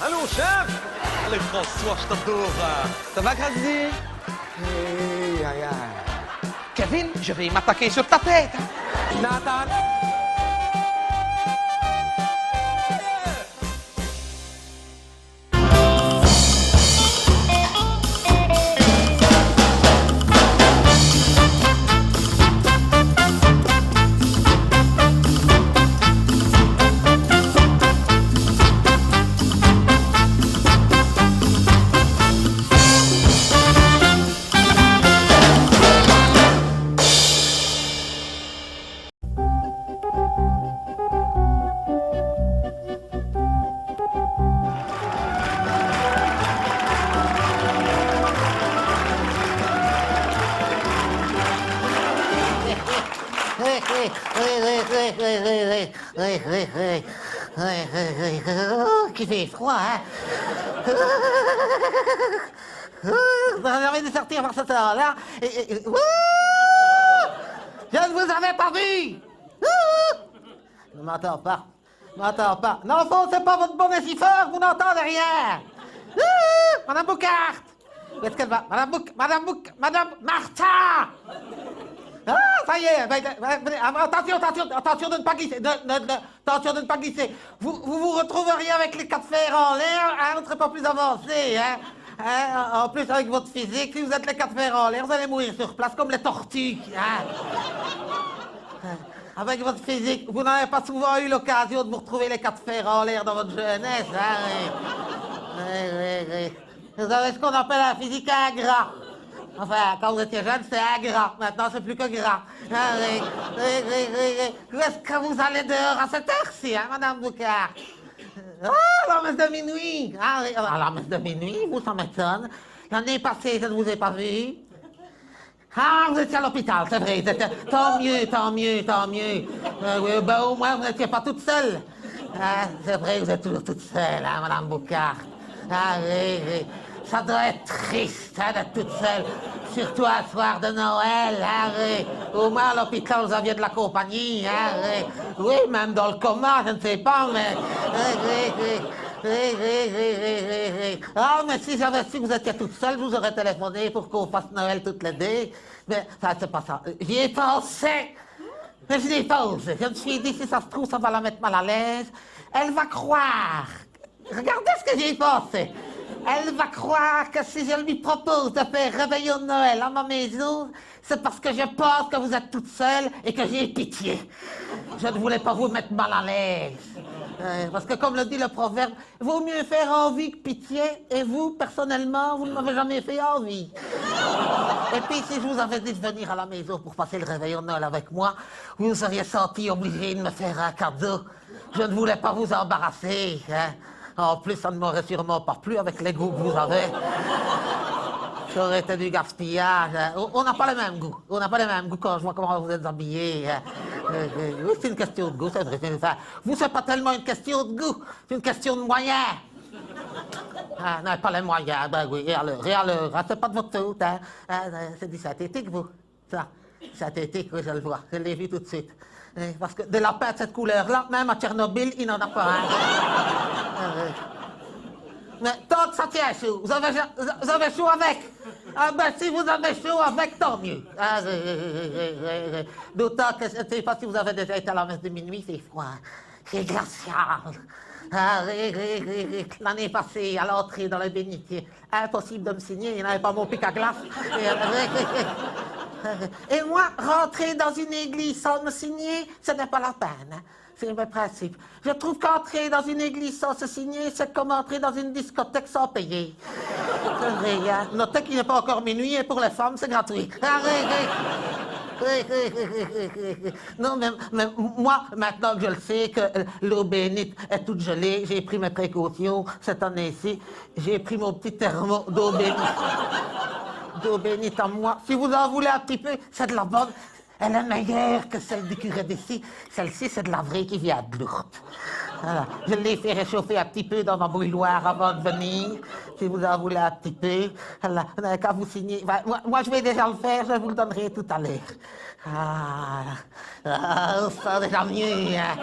Allô, chef! Allez, François, je t'adore. Ça va, Grady? Aïe, aïe, aïe. Kevin, je vais m'attaquer sur ta tête. Nathan! Qui fait froid, hein? Vous avez envie de sortir par cette heure-là? Je ne vous avais pas vu! Ne m'entends pas. M'entends pas. Non, c'est pas votre bon siffleur, vous n'entendez rien! Madame Boucart! Où est-ce qu'elle va? Madame Martha! Ah, ça y est, attention de ne pas glisser, attention de ne pas glisser. Vous retrouveriez avec les quatre fers en l'air, hein, on ne serait pas plus avancé, hein. En plus, avec votre physique, si vous êtes les quatre fers en l'air, vous allez mourir sur place comme les tortues, hein. Avec votre physique, vous n'avez pas souvent eu l'occasion de vous retrouver les quatre fers en l'air dans votre jeunesse, hein. Oui. Vous avez ce qu'on appelle la physique ingrat. Enfin, quand vous étiez jeune, c'était ingrat. Maintenant, c'est plus que gras. Où est-ce que vous allez dehors à cette heure-ci, hein, Madame Boucart? Ah, la messe de minuit. Ah, oui. La messe de minuit, vous, ça m'étonne. L'année passée, je ne vous ai pas vu. Ah, vous étiez à l'hôpital, c'est vrai. Tant mieux. Oui, ben, au moins, vous n'étiez pas toute seule. Ah, c'est vrai, vous êtes toujours toute seule, hein, Madame Boucart. Ah, oui. Ça doit être triste, hein, d'être toute seule. Surtout un soir de Noël, hein, oui. Au moins, à l'hôpital, vous aviez de la compagnie, hein, oui. Oui, même dans le coma, je ne sais pas, mais... Oui. Ah, mais si j'avais su que vous étiez toute seule, je vous aurais téléphoné pour qu'on fasse Noël toutes les deux. Mais ça, c'est pas ça. J'y ai pensé. Mais je n'ai pas osé. Je me suis dit, si ça se trouve, ça va la mettre mal à l'aise. Elle va croire. Regardez ce que j'y ai pensé. Elle va croire que si je lui propose de faire réveillon de Noël à ma maison, c'est parce que je pense que vous êtes toute seule et que j'ai pitié. Je ne voulais pas vous mettre mal à l'aise. Parce que comme le dit le proverbe, vaut mieux faire envie que pitié, et vous, personnellement, vous ne m'avez jamais fait envie. Et puis, si je vous avais dit de venir à la maison pour passer le réveillon de Noël avec moi, vous vous seriez senti obligé de me faire un cadeau. Je ne voulais pas vous embarrasser, hein. En plus, ça ne m'aurait sûrement pas plu avec les goûts que vous avez. Ça aurait été du gaspillage. On n'a pas le même goût. On n'a pas le même goût quand je vois comment vous êtes habillés. Oui, c'est une question de goût, c'est vrai. Vous, c'est pas tellement une question de goût, c'est une question de moyens. Ah, non, pas les moyens. Ben oui, et alors, c'est pas de votre faute, hein. C'est du synthétique, vous. Ça, synthétique, oui, je le vois. Je l'ai vu tout de suite. Parce que des lapins de cette couleur-là, même à Tchernobyl, il n'en a pas un. Mais tant que ça tient chaud, vous avez chaud avec. Ah ben si vous avez chaud avec, tant mieux. D'autant que je ne sais pas si vous avez déjà été à la messe de minuit, c'est froid. C'est glacial. L'année passée, à l'entrée dans le bénitier, impossible de me signer, il n'y avait pas mon pic à glace. Et moi, rentrer dans une église sans me signer, ce n'est pas la peine. Hein. C'est le principe. Je trouve qu'entrer dans une église sans se signer, c'est comme entrer dans une discothèque sans payer. C'est vrai, hein. Notez qu'il n'est pas encore minuit et pour les femmes, c'est gratuit. Non, mais moi, maintenant que je le sais, que l'eau bénite est toute gelée, j'ai pris mes précautions cette année-ci. J'ai pris mon petit thermo d'eau bénite. D'eau bénite à moi. Si vous en voulez un petit peu, c'est de la bonne. Elle est meilleure que celle du curé d'ici. Celle-ci, c'est de la vraie qui vient de Lourdes. Voilà. Je l'ai fait réchauffer un petit peu dans ma bouilloire avant de venir. Si vous en voulez un petit peu. Voilà. Quand vous signez... Moi, je vais déjà le faire. Je vous le donnerai tout à l'heure. Ça déjà mieux. Hein.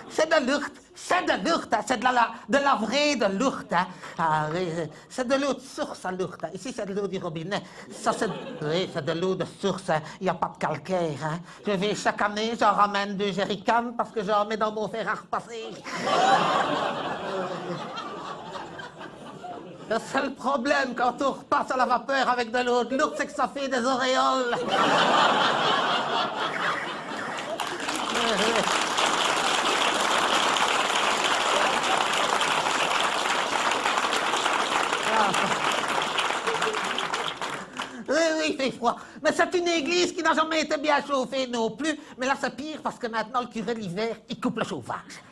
C'est de Lourdes. C'est de l'ourte, hein, c'est de la vraie de l'ourte. Hein. Ah, oui, c'est de l'eau de source à l'ourte. Hein. Ici, c'est de l'eau du robinet. Ça, c'est de l'eau de source. Hein. Il n'y a pas de calcaire. Hein. Je vais chaque année, j'en ramène 2 jerrycans parce que j'en mets dans mon fer à repasser. Le seul problème quand on repasse à la vapeur avec de l'eau de l'ourte, c'est que ça fait des auréoles. Oui, il fait froid. Mais c'est une église qui n'a jamais été bien chauffée non plus. Mais là, c'est pire parce que maintenant, le curé, l'hiver, il coupe le chauffage.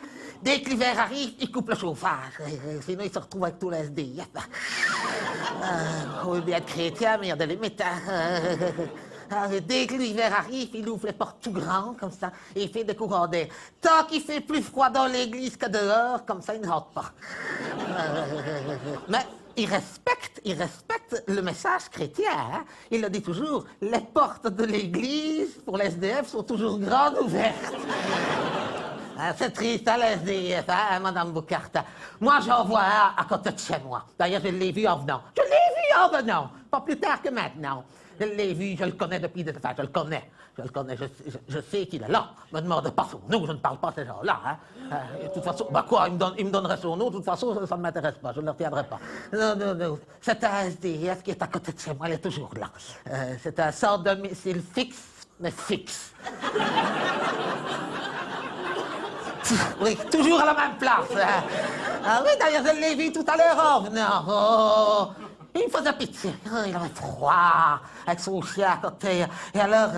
Dès que l'hiver arrive, il coupe le chauffage. Sinon, il se retrouve avec tout le SDF. On veut bien être chrétien, mais il y a des limites. Dès que l'hiver arrive, il ouvre les portes tout grandes, comme ça, et il fait des courants d'air. Tant qu'il fait plus froid dans l'église que dehors, comme ça, il ne rentre pas. Mais il respecte le message chrétien. Hein? Il le dit toujours, les portes de l'église pour les SDF sont toujours grandes ouvertes. C'est triste, hein, les SDF, hein, Madame Boucarta. Moi, j'en vois un à côté de chez moi. D'ailleurs, je l'ai vu en venant. Je l'ai vu en venant, pas plus tard que maintenant. Je l'ai vu, je le connais depuis des... Enfin, je le connais, je sais qu'il est là. Ne me demande pas son nom, je ne parle pas de ces gens-là. Hein. De toute façon, bah quoi, il me donnerait son nom, de toute façon, ça ne m'intéresse pas, je ne le retiendrai pas. Non. C'est un SDF qui est à côté de chez moi, il est toujours là. C'est un sans domicile fixe, mais fixe. Oui, toujours à la même place. Hein. Ah oui, d'ailleurs, je l'ai vu tout à l'heure en venant. Oh, il me faisait pitié. Oh, il avait froid, avec son chien à côté. Et alors,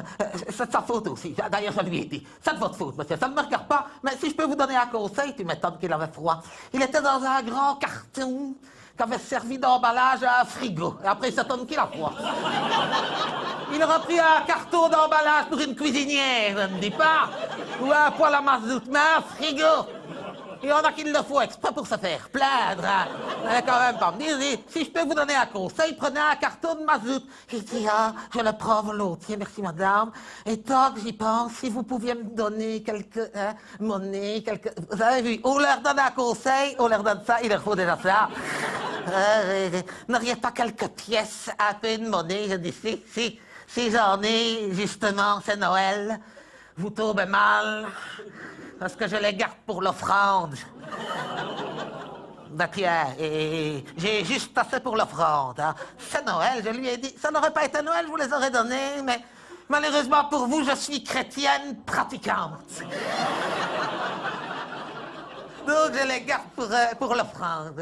c'est de sa faute aussi. D'ailleurs, je lui ai dit, c'est de votre faute, monsieur. Ça ne me regarde pas, mais si je peux vous donner un conseil, tu m'étonnes qu'il avait froid. Il était dans un grand carton qui avait servi d'emballage à un frigo. Et après, il s'étonne qu'il a froid. Il aurait pris un carton d'emballage pour une cuisinière, je ne dis pas. Ou un poêle à mazout, mais un frigo. Il y en a qui le font exprès pour se faire plaindre. Hein. Mais quand même pas me dire, si je peux vous donner un conseil, prenez un carton de mazout. Il dit, ah, je le prends volontiers, merci madame. Et tant que j'y pense, si vous pouviez me donner quelques monnaies, Vous avez vu, on leur donne un conseil, on leur donne ça, il leur faut déjà ça. N'auriez pas quelques pièces, un peu de monnaie, je dis, si j'en ai, justement, c'est Noël. Vous tombez mal, parce que je les garde pour l'offrande. Ben Pierre, et j'ai juste assez pour l'offrande. Hein. C'est Noël, je lui ai dit. Ça n'aurait pas été Noël, je vous les aurais donnés, mais malheureusement pour vous, je suis chrétienne pratiquante. Donc je les garde pour l'offrande.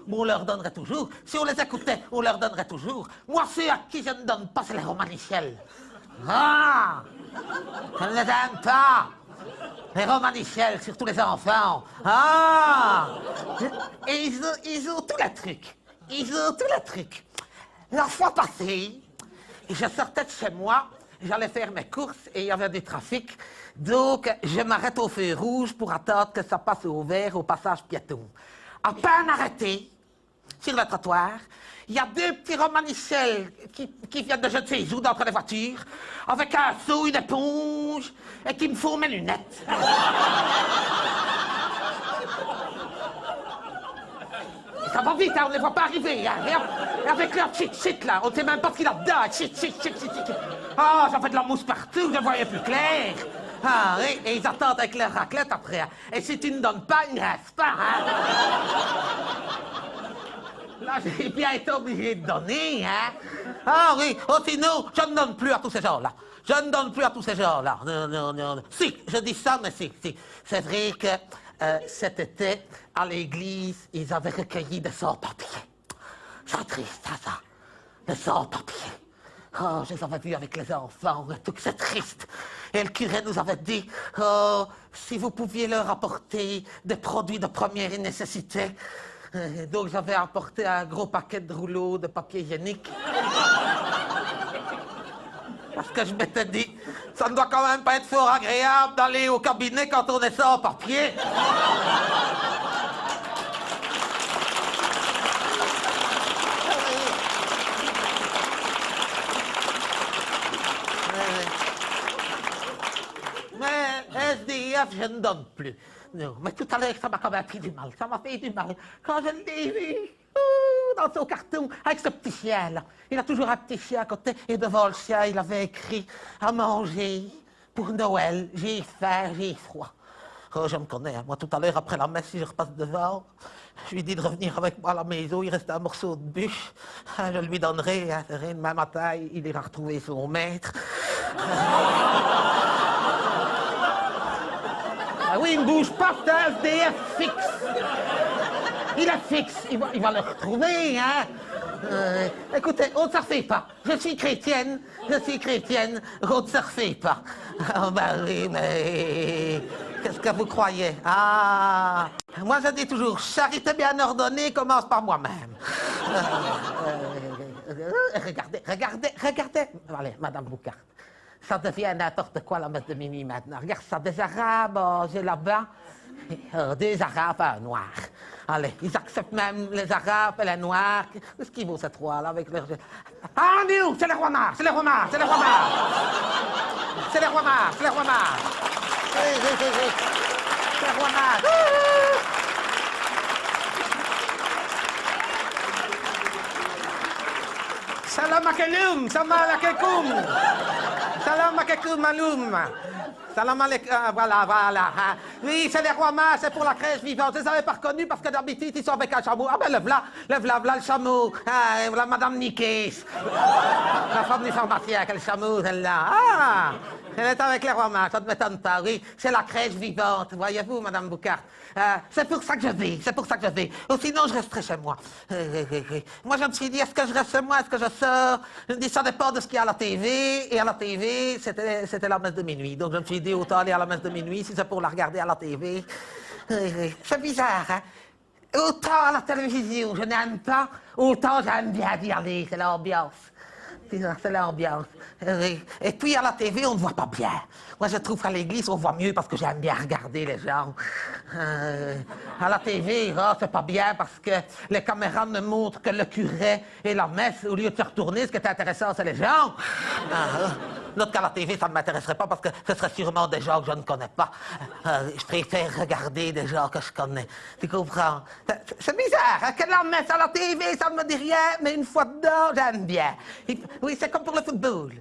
On leur donnerait toujours. Si on les écoutait, on leur donnerait toujours. Moi, ceux à qui je ne donne pas, c'est les Romanichels. Ah! Je ne les aime pas. Les Romanichels, surtout les enfants. Ah! Et ils ont tous les trucs. Ils ont tous les trucs. La fois passée, je sortais de chez moi, j'allais faire mes courses et il y avait du trafic. Donc, je m'arrête au feu rouge pour attendre que ça passe au vert au passage piéton. À peine arrêté, sur le trottoir, il y a 2 petits Romanichels qui viennent de jeter les joues d'entre les voitures, avec un seau, une éponge, et qui me font mes lunettes. Ça va vite, hein, on ne les voit pas arriver. Hein, et avec leur chit-chit, là, on ne sait même pas ce qu'il y a dedans. Chit. Ah, ça fait de la mousse partout, je ne voyais plus clair. Ah, et ils attendent avec leur raclette après. Hein. Et si tu ne donnes pas, ils ne restent pas. Hein. Là, j'ai bien été obligé de donner, hein. Ah oui, oh, sinon, je ne donne plus à tous ces gens-là. Je ne donne plus à tous ces gens-là. Non. Si, je dis ça, mais si. C'est vrai que cet été, à l'église, ils avaient recueilli des sans-papiers. C'est triste, ça. Des sans-papiers. Oh, je les avais vus avec les enfants et tout, c'est triste. Et le curé nous avait dit, oh, si vous pouviez leur apporter des produits de première nécessité. Donc j'avais apporté un gros paquet de rouleaux de papier hygiénique. Parce que je m'étais dit, ça ne doit quand même pas être fort agréable d'aller au cabinet quand on est sans papier. Mais SDF, je ne donne plus. Non, mais tout à l'heure, ça m'a quand même fait du mal. Ça m'a fait du mal. Quand je l'ai vu, dans son carton, avec ce petit chien là. Il a toujours un petit chien à côté, et devant le chien, il avait écrit à manger pour Noël. J'ai faim, j'ai froid. Oh, je me connais, hein. Moi, tout à l'heure, après la messe, si je repasse devant, je lui dis de revenir avec moi à la maison, il reste un morceau de bûche, je lui donnerai, hein, demain matin, il ira retrouver son maître. Ah oui, il ne bouge pas, c'est un SDF fixe. Il est fixe, il va le retrouver, hein. Écoutez, on ne se refait pas. Je suis chrétienne, on ne se refait pas. Oh ben oui, mais qu'est-ce que vous croyez? Ah, moi je dis toujours, charité bien ordonnée commence par moi-même. Regardez. Allez, Madame Boucart. Ça devient n'importe quoi la messe de minuit maintenant. Regarde ça, des Arabes, j'ai là-bas. Des Arabes, un noir. Allez, ils acceptent même les Arabes et les Noirs. Qu'est-ce qu'ils vaut cette roi-là avec leur... Ah, nous, c'est les rois mages, c'est les rois mages. C'est les rois mages. C'est les rois mages. C'est les rois mages. Salam alaikum, salam alaikum maloum. Salam alaikum, voilà. Hein. Oui, c'est les rois mages, c'est pour la crèche vivante. Je les avais pas reconnus parce que d'habitude, ils sont avec un chameau. Ah ben, le v'là le chameau. Ah, voilà Madame Nikis. La femme du pharmacien, quel chameau, celle-là. Ah, elle est avec les rois mages, ça ne m'étonne pas, oui. C'est la crèche vivante, voyez-vous, Madame Boucart. C'est pour ça que je vais. Ou sinon, je resterai chez moi. Moi, je me suis dit, est-ce que je reste chez moi, est-ce que je sors? Je me dis, ça dépend de ce qu'il y a à la TV. Et à la TV, c'était la messe de minuit. Donc, je me suis dit, autant aller à la messe de minuit si c'est pour la regarder à la TV. C'est bizarre, hein? Autant à la télévision, je n'aime pas, autant j'aime bien d'y aller. C'est l'ambiance. C'est l'ambiance. Et puis à la TV, on ne voit pas bien. Moi, je trouve qu'à l'église, on voit mieux parce que j'aime bien regarder les gens. À la TV, c'est pas bien parce que les caméras ne montrent que le curé et la messe. Au lieu de se retourner, ce qui est intéressant, c'est les gens. Notre qu'à la TV, ça ne m'intéresserait pas parce que ce serait sûrement des gens que je ne connais pas. Je préfère regarder des gens que je connais. Tu comprends? C'est bizarre, hein, que la messe à la TV, ça ne me dit rien, mais une fois dedans, j'aime bien. Oui, c'est comme pour le football.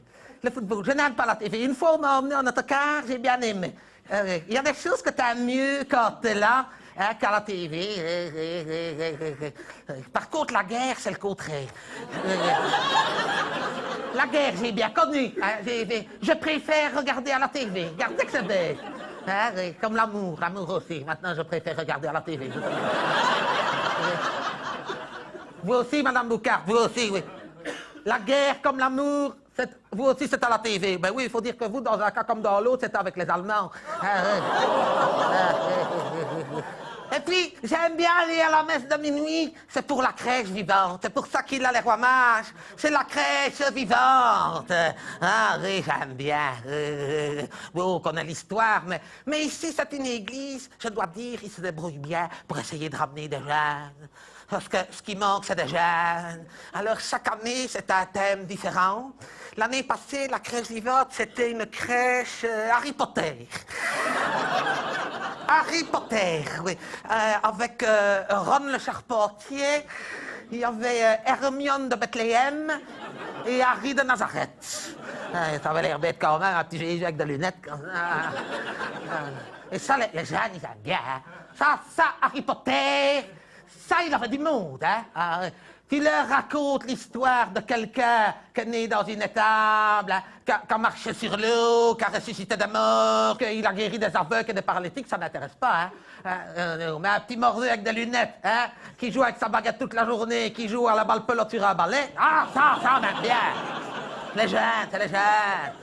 Le football, je n'aime pas la TV. Une fois, on m'a emmené en autocar, j'ai bien aimé. Il y a des choses que tu aimes mieux quand tu es là, hein, qu'à la TV. Par contre, la guerre, c'est le contraire. La guerre, j'ai bien connu. Hein, je préfère regarder à la TV. Regardez que c'est bête. Hein, comme l'amour aussi. Maintenant, je préfère regarder à la TV. Vous aussi, Madame Boucart, vous aussi, oui. La guerre comme l'amour, vous aussi, c'est à la TV. Ben oui, il faut dire que vous, dans un cas comme dans l'autre, c'est avec les Allemands. Et puis, j'aime bien aller à la messe de minuit. C'est pour la crèche vivante. C'est pour ça qu'il a les rois mages. C'est la crèche vivante. Ah oui, j'aime bien. Bon, on connaît l'histoire, mais ici, c'est une église. Je dois dire, ils se débrouillent bien pour essayer de ramener des jeunes. Parce que ce qui manque, c'est des jeunes. Alors, chaque année, c'est un thème différent. L'année passée, la crèche vivante, c'était une crèche Harry Potter. Harry Potter, oui. Avec Ron le Charpentier, il y avait Hermione de Bethléem et Harry de Nazareth. Ça avait l'air bête quand même, un petit Jésus avec des lunettes. Comme ça. Et ça, les jeunes, ils aiment bien. Hein. Ça, Harry Potter, ça, il avait du monde. Hein. Tu leur racontes l'histoire de quelqu'un qui est né dans une étable, hein, qui a marché sur l'eau, qui a ressuscité des morts, qu'il a guéri des aveugles et des paralytiques, ça n'intéresse pas. Hein. Mais un petit morveux avec des lunettes, hein, qui joue avec sa baguette toute la journée, qui joue à la balle pelote sur un balai, ça on aime bien. Les jeunes, c'est les jeunes.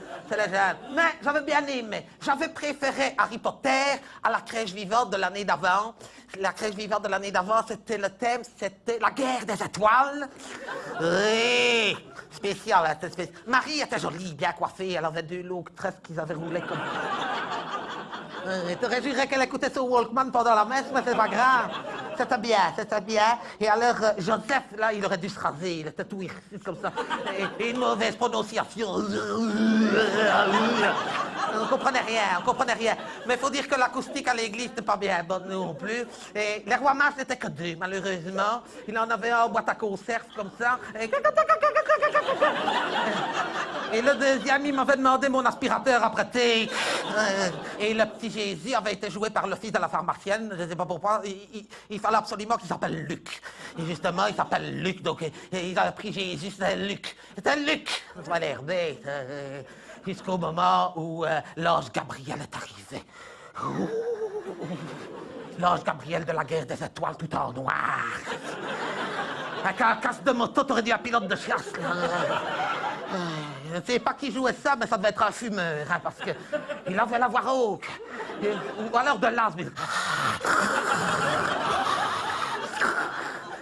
Mais j'avais bien aimé. J'avais préféré Harry Potter à la crèche vivante de l'année d'avant. La crèche vivante de l'année d'avant, c'était le thème, c'était la guerre des étoiles. Oui, spécial, hein, c'était spécial. Marie était jolie, bien coiffée. Elle avait deux longues tresses qui avaient roulé comme... T'aurais juré qu'elle écoutait son Walkman pendant la messe, mais c'est pas grave. C'était bien. Et alors, Joseph, là, il aurait dû se raser. Il était tout hirsuté comme ça. Et une mauvaise prononciation. On comprenait rien. Mais il faut dire que l'acoustique à l'église n'était pas bien bonne non plus. Et les rois mages n'étaient que deux, malheureusement. Il en avait un en boîte à conserve, comme ça. Et le deuxième, il m'avait demandé mon aspirateur à prêter. Et le petit Jésus avait été joué par le fils de la pharmacienne. Je ne sais pas pourquoi. Il fallait absolument qu'il s'appelle Luc. Et justement, il s'appelle Luc. Donc, il a pris Jésus, c'était Luc. C'était Luc. Ça a l'air bête. Jusqu'au moment où l'ange Gabriel est arrivé. L'ange Gabriel de la guerre des étoiles tout en noir. Avec un casque de moto, t'aurais dit un pilote de chasse. Je ne sais pas qui jouait ça, mais ça devait être un fumeur, hein, parce qu'il avait la voix rauque. Ou alors de l'asthme.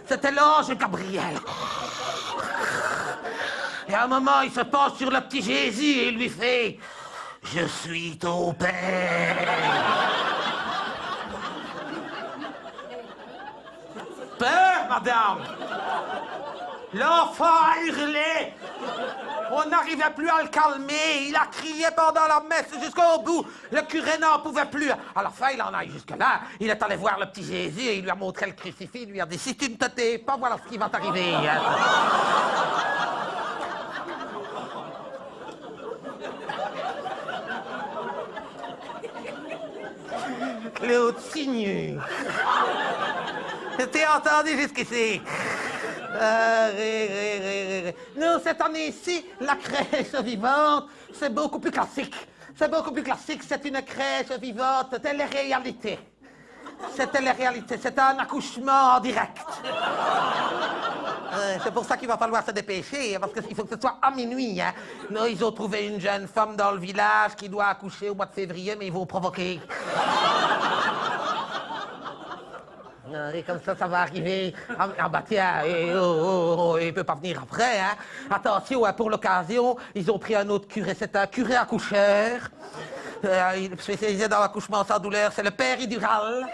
C'était l'ange Gabriel. Et à un moment, il se penche sur le petit Jésus et il lui fait « Je suis ton père ». Peur, madame. L'enfant a hurlé. On n'arrivait plus à le calmer. Il a crié pendant la messe jusqu'au bout. Le curé n'en pouvait plus. À la fin, il en a eu jusque-là. Il est allé voir le petit Jésus et il lui a montré le crucifix. Il lui a dit « Si tu ne te tais pas, voilà ce qui va t'arriver. » Claude Signeux. T'es entendu jusqu'ici? Non, cette année-ci, la crèche vivante, c'est beaucoup plus classique. C'est beaucoup plus classique, c'est une crèche vivante, télé-réalité. C'est télé-réalité, c'est un accouchement en direct. C'est pour ça qu'il va falloir se dépêcher, parce qu'il faut que ce soit à minuit. Hein. Non, ils ont trouvé une jeune femme dans le village qui doit accoucher au mois de février, mais ils vont provoquer. Et comme ça va arriver. Ah bah tiens, il peut pas venir après, hein. Attention, hein, pour l'occasion, ils ont pris un autre curé. C'est un curé accoucheur. Il est spécialisé dans l'accouchement sans douleur. C'est le père Idural.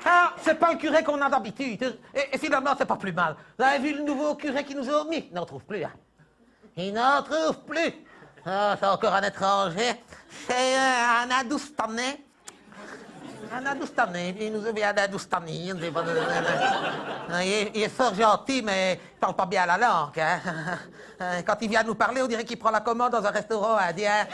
Ah, c'est pas le curé qu'on a d'habitude. Et finalement, c'est pas plus mal. Vous avez vu le nouveau curé qui nous ont mis? Il n'en trouve plus, hein. Il n'en trouve plus. Ah, c'est encore un étranger. C'est un Hindoustanais. Un Hindoustanais. Il nous vient d'Hindoustanie. Il est fort gentil, mais il parle pas bien la langue, hein. Quand il vient nous parler, on dirait qu'il prend la commande dans un restaurant indien.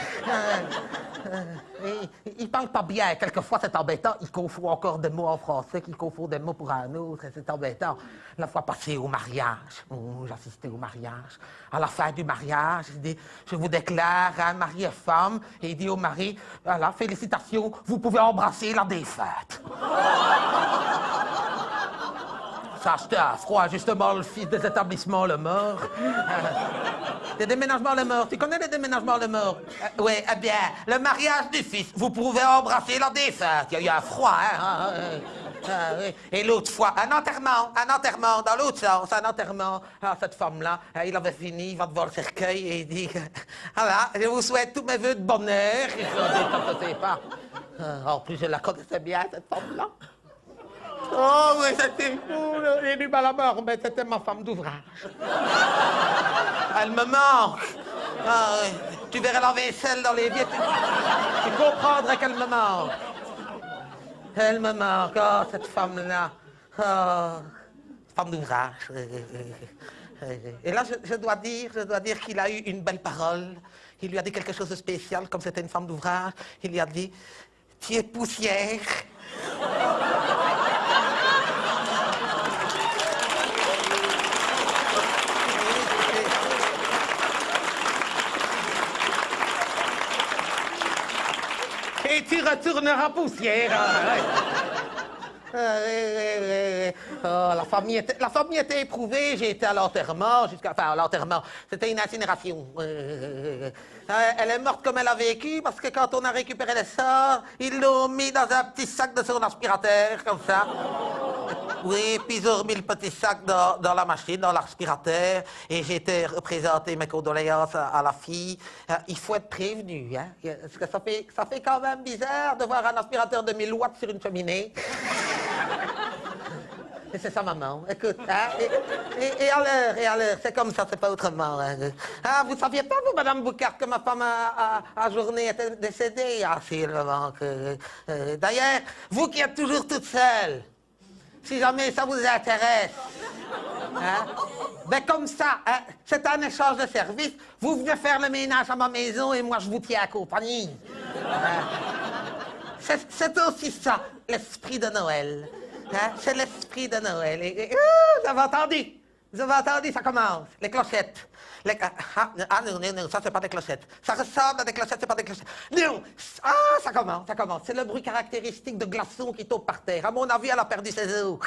Il parle pas bien. Quelquefois, c'est embêtant. Il confond encore des mots en français, qu'il confond des mots pour un autre. C'est embêtant. La fois passée au mariage, j'assistais au mariage. À la fin du mariage, il dit « Je vous déclare, hein, mari et femme ». Et il dit au mari « Voilà, félicitations, vous pouvez embrasser la défunte ». Ça, c'était un froid, justement, le fils des établissements Le Mort. Des déménagements Le Mort. Tu connais les déménagements Le Mort? Oui, eh bien, le mariage du fils, vous pouvez embrasser la défunte. Il y a eu un froid, hein? Et l'autre fois, un enterrement, dans l'autre sens, un enterrement. Ah, cette femme-là, il avait fini, il va devant le cercueil et il dit voilà, je vous souhaite tous mes vœux de bonheur. Et je ne sais pas. En plus, je la connaissais bien, cette femme-là. Oh, oui, c'était fou, j'ai du mal à mort, mais c'était ma femme d'ouvrage. Elle me manque. Ah, oui. Tu verrais la vaisselle dans les vies, tu comprendrais qu'elle me manque. Elle me manque, oh, cette femme-là. Oh, femme d'ouvrage. Et là, je dois dire qu'il a eu une belle parole. Il lui a dit quelque chose de spécial, comme c'était une femme d'ouvrage. Il lui a dit « Tu es poussière ». Et tu retourneras poussière. Oh, la famille était éprouvée. J'ai été à l'enterrement, à l'enterrement, c'était une incinération. Elle est morte comme elle a vécu, parce que quand on a récupéré les sorts, ils l'ont mis dans un petit sac de son aspirateur, comme ça. Oui, puis ils ont remis le petit sac dans la machine, dans l'aspirateur, et j'ai été représenter mes condoléances à la fille. Il faut être prévenu, hein, parce que ça fait quand même bizarre de voir un aspirateur de 1000 watts sur une cheminée. Et c'est sa maman, écoute, hein, et à l'heure, c'est comme ça, c'est pas autrement. Hein. Ah, vous saviez pas, vous, Madame Boucard, que ma femme à journée était décédée? Ah, si, le manque. D'ailleurs, vous qui êtes toujours toute seule, si jamais ça vous intéresse, hein, ben comme ça, hein, c'est un échange de services. Vous venez faire le ménage à ma maison et moi je vous tiens à compagnie. Hein. C'est aussi ça, l'esprit de Noël. Hein, c'est l'esprit de Noël. Vous avez entendu? Vous avez entendu? Ça commence. Les clochettes. Non, ça c'est pas des clochettes. Ça ressemble à des clochettes, c'est pas des clochettes. Non! Ça commence. C'est le bruit caractéristique de glaçons qui tombent par terre. À mon avis, elle a perdu ses os.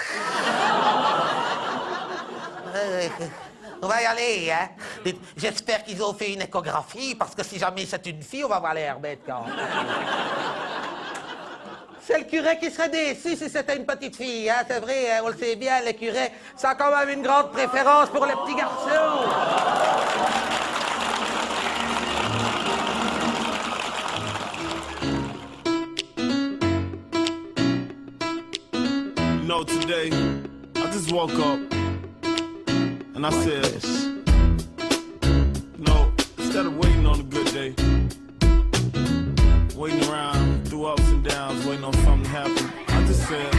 On va y aller, hein? J'espère qu'ils ont fait une échographie, parce que si jamais c'est une fille, on va voir l'air bête quand même. C'est le curé qui serait déçu si c'était une petite fille, hein? C'est vrai, hein? On le sait bien, les curés, ça a quand même une grande préférence pour les petits garçons. You know, today, I just woke up and I said, you know, instead of waiting on a good day, waiting around through ups and downs, waiting on something to happen, I just said,